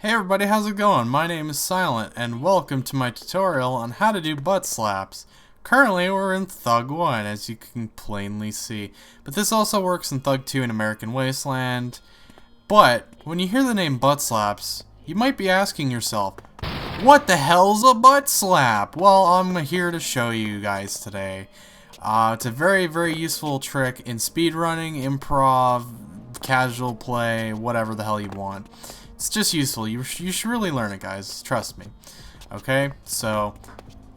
Hey everybody, how's it going? My name is Silent, and welcome to my tutorial on how to do butt slaps. Currently, we're in Thug 1, as you can plainly see. But this also works in Thug 2 in American Wasteland. But, when you hear the name butt slaps, you might be asking yourself, what the hell's a butt slap? Well, I'm here to show you guys today. It's a very, very useful trick in speedrunning, improv, casual play, whatever the hell you want. It's just useful. You should really learn it, guys. Trust me. Okay, so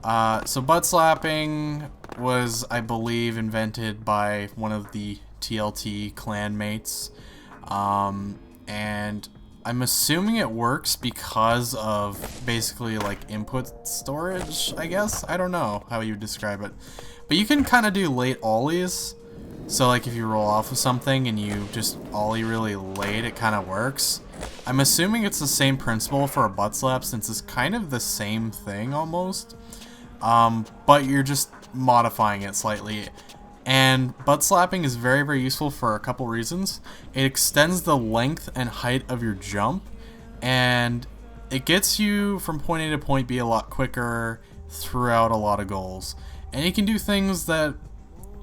butt slapping was, I believe, invented by one of the TLT clan mates, and I'm assuming it works because of basically like input storage, I guess. I don't know how you would describe it, but you can kind of do late ollies. So like if you roll off of something and you just ollie really late, it kind of works. I'm assuming it's the same principle for a butt slap since it's kind of the same thing almost, but you're just modifying it slightly. And butt slapping is very, very useful for a couple reasons. It extends the length and height of your jump, and it gets you from point A to point B a lot quicker throughout a lot of goals. And you can do things that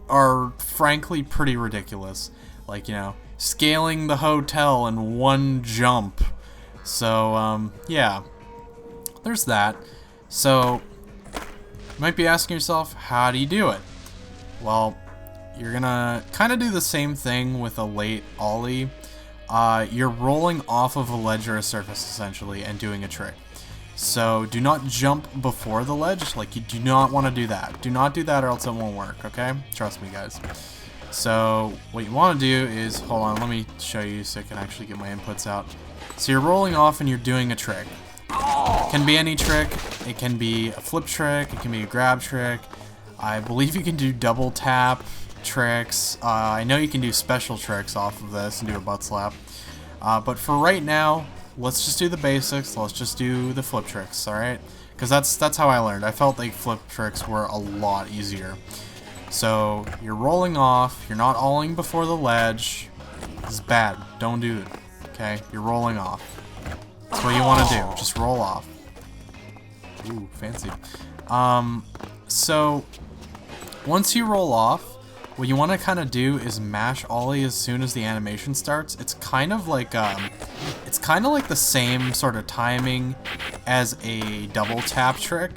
are frankly pretty ridiculous, like, you know, scaling the hotel in one jump. So yeah, there's that. So you might be asking yourself, how do you do it? Well, you're gonna kind of do the same thing with a late ollie. You're rolling off of a ledge or a surface essentially and doing a trick. So do not jump before the ledge. Like, you do not want to do that. Do not do that or else it won't work, okay? Trust me, guys. So what you want to do is, hold on, let me show you so I can actually get my inputs out. So you're rolling off and you're doing a trick. It can be any trick. It can be a flip trick. It can be a grab trick. I believe you can do double tap tricks. I know you can do special tricks off of this and do a butt slap. But for right now, let's just do the basics. Let's just do the flip tricks, alright? Because that's how I learned. I felt like flip tricks were a lot easier. So you're rolling off, you're not ollieing before the ledge. This is bad. Don't do it. Okay? You're rolling off. That's what you want to do. Just roll off. Ooh, fancy. So once you roll off, what you want to kind of do is mash ollie as soon as the animation starts. It's kind of like the same sort of timing as a double tap trick.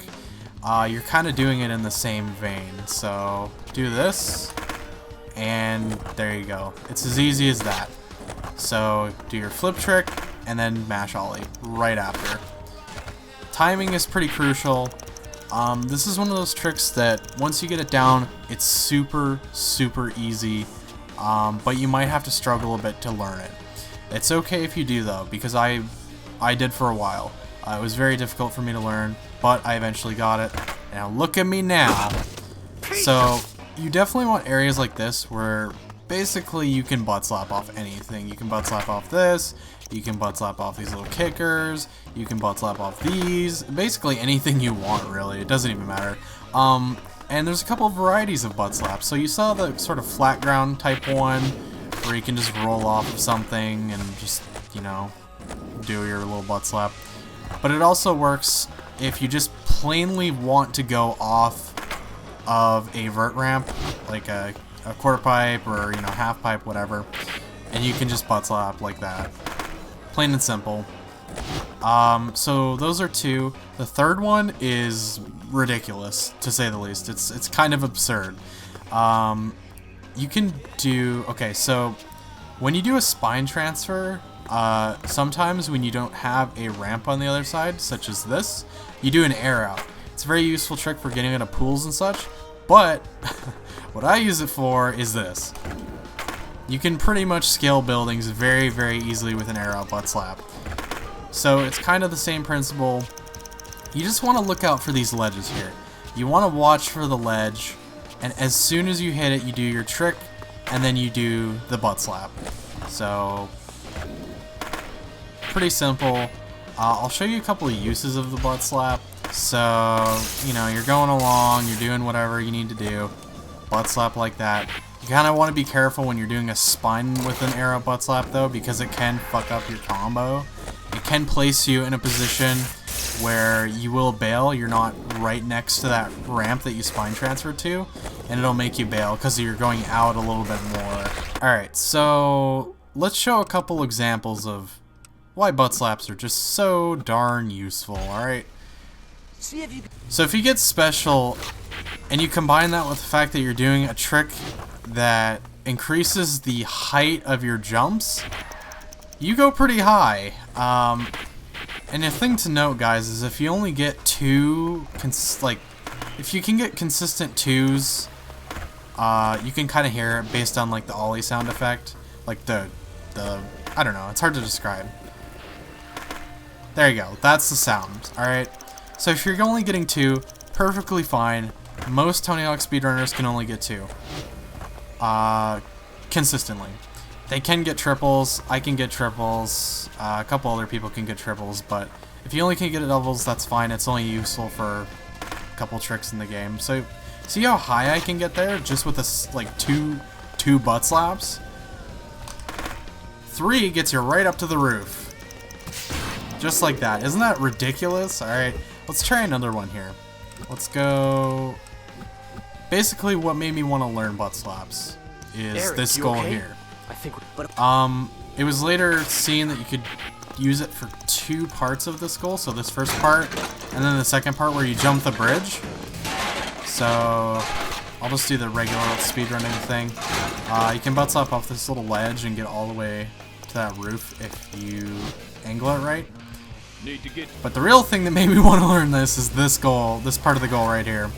You're kind of doing it in the same vein. So do this, and there you go. It's as easy as that. So do your flip trick, and then mash ollie right after. Timing is pretty crucial. This is one of those tricks that once you get it down, it's super, super easy, but you might have to struggle a bit to learn it. It's okay if you do though, because I did for a while. It was very difficult for me to learn, but I eventually got it. Now look at me now. So you definitely want areas like this where basically you can butt slap off anything. You can butt slap off this, you can butt slap off these little kickers, you can butt slap off these, basically anything you want really, it doesn't even matter. And there's a couple of varieties of butt slaps. So you saw the sort of flat ground type one, where you can just roll off of something and just, you know, do your little butt slap. But it also works if you just plainly want to go off of a vert ramp, like a quarter pipe or, you know, half pipe, whatever, and you can just butt slap like that. Plain and simple. So those are two. The third one is ridiculous, to say the least. It's kind of absurd. You can do, okay, so when you do a spine transfer, sometimes when you don't have a ramp on the other side, such as this, you do an air out. It's a very useful trick for getting into pools and such, but what I use it for is this. You can pretty much scale buildings very, very easily with an air out butt slap. So it's kind of the same principle. You just want to look out for these ledges here. You want to watch for the ledge, and as soon as you hit it, you do your trick, and then you do the butt slap. So pretty simple. I'll show you a couple of uses of the butt slap. So, you know, you're going along, you're doing whatever you need to do. Butt slap like that. You kind of want to be careful when you're doing a spine with an arrow butt slap though, because it can fuck up your combo. It can place you in a position where you will bail. You're not right next to that ramp that you spine transferred to, and it'll make you bail because you're going out a little bit more. Alright, so let's show a couple examples of why Buttslaps are just so darn useful, alright? So if you get special, and you combine that with the fact that you're doing a trick that increases the height of your jumps, you go pretty high. And a thing to note, guys, is if you only get two, if you can get consistent twos, you can kind of hear it based on like the Ollie sound effect, like the I don't know, it's hard to describe. There you go, that's the sound. All right. So if you're only getting two, perfectly fine. Most Tony Hawk speedrunners can only get two. Consistently. They can get triples, I can get triples, a couple other people can get triples, but if you only can get doubles, that's fine. It's only useful for a couple tricks in the game. So, see how high I can get there just with like two Buttslaps? 3 gets you right up to the roof. Just like that. Isn't that ridiculous? Alright, let's try another one here. Let's go... Basically, what made me want to learn Buttslaps is Eric, this goal here. I think it was later seen that you could use it for 2 parts of this goal. So this first part, and then the second part where you jump the bridge. So I'll just do the regular speedrunning thing. You can Buttslap off this little ledge and get all the way to that roof if you angle it right. But the real thing that made me want to learn this is this goal, this part of the goal right here.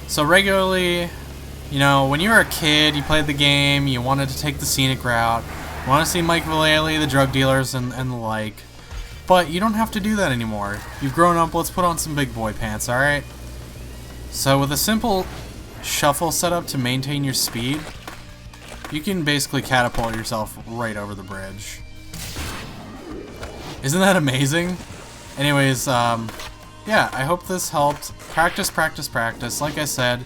So regularly, you know, when you were a kid, you played the game, you wanted to take the scenic route, you want to see Mike Vallely, the drug dealers, and the like. But you don't have to do that anymore. You've grown up, let's put on some big boy pants, alright? So with a simple shuffle setup to maintain your speed, you can basically catapult yourself right over the bridge. Isn't that amazing? Anyways, yeah, I hope this helped. Practice, practice, practice. Like I said,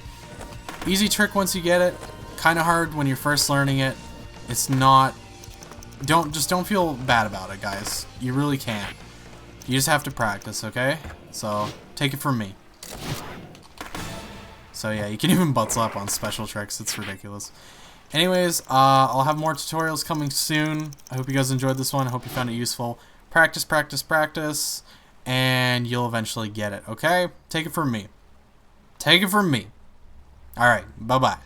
easy trick once you get it. Kind of hard when you're first learning it. It's not... Don't feel bad about it, guys. You really can't. You just have to practice, okay? So, take it from me. So yeah, you can even Buttslap on special tricks. It's ridiculous. Anyways, I'll have more tutorials coming soon. I hope you guys enjoyed this one. I hope you found it useful. Practice, practice, practice, and you'll eventually get it, okay? Take it from me. Take it from me. Alright, bye-bye.